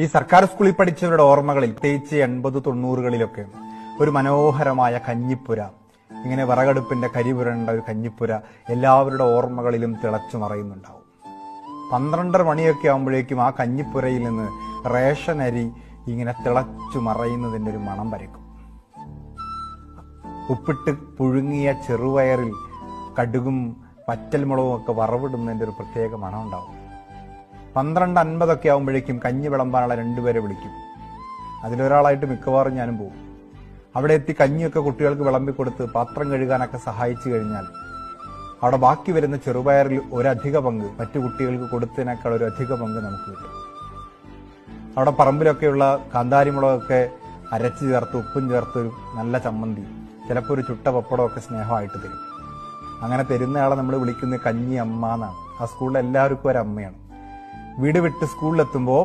ഈ സർക്കാർ സ്കൂളിൽ പഠിച്ചവരുടെ ഓർമ്മകളിൽ പ്രത്യേകിച്ച് 80-90കളിലൊക്കെ ഒരു മനോഹരമായ കഞ്ഞിപ്പുര, ഇങ്ങനെ വിറകടുപ്പിന്റെ കരിപുരണ്ട ഒരു കഞ്ഞിപ്പുര എല്ലാവരുടെ ഓർമ്മകളിലും തിളച്ചു മറയുന്നുണ്ടാവും. 12:30 മണിയൊക്കെ ആകുമ്പോഴേക്കും ആ കഞ്ഞിപ്പുരയിൽ നിന്ന് റേഷൻ അരി ഇങ്ങനെ തിളച്ചു മറയുന്നതിൻ്റെ ഒരു മണം വരയ്ക്കും. ഉപ്പിട്ട് പുഴുങ്ങിയ ചെറുപയറിൽ കടുകും വറ്റൽമുളകും ഒക്കെ വറവിടുന്നതിൻ്റെ ഒരു പ്രത്യേക മണം ഉണ്ടാവും. 12:50 ആകുമ്പോഴേക്കും കഞ്ഞി വിളമ്പാനുള്ള 2 പേരെ വിളിക്കും. അതിലൊരാളായിട്ട് മിക്കവാറും ഞാനും പോകും. അവിടെ എത്തി കഞ്ഞിയൊക്കെ കുട്ടികൾക്ക് വിളമ്പിക്കൊടുത്ത് പാത്രം കഴുകാനൊക്കെ സഹായിച്ചു കഴിഞ്ഞാൽ അവിടെ ബാക്കി വരുന്ന ചെറുപയറിൽ ഒരധിക പങ്ക് മറ്റു കുട്ടികൾക്ക് കൊടുത്തതിനേക്കാൾ ഒരു അധിക പങ്ക് നമുക്ക് കിട്ടും. അവിടെ പറമ്പിലൊക്കെയുള്ള കാന്താരിമുളകൊക്കെ അരച്ചു ചേർത്ത് ഉപ്പും ചേർത്ത് ഒരു നല്ല ചമ്മന്തി, ചിലപ്പോൾ ഒരു ചുട്ട പപ്പടമൊക്കെ സ്നേഹമായിട്ട് തരും. അങ്ങനെ തരുന്നയാളെ നമ്മൾ വിളിക്കുന്നത് കഞ്ഞി അമ്മ എന്നാണ്. ആ സ്കൂളിൽ എല്ലാവർക്കും ഒരു അമ്മയാണ്. വീട് വിട്ട് സ്കൂളിലെത്തുമ്പോൾ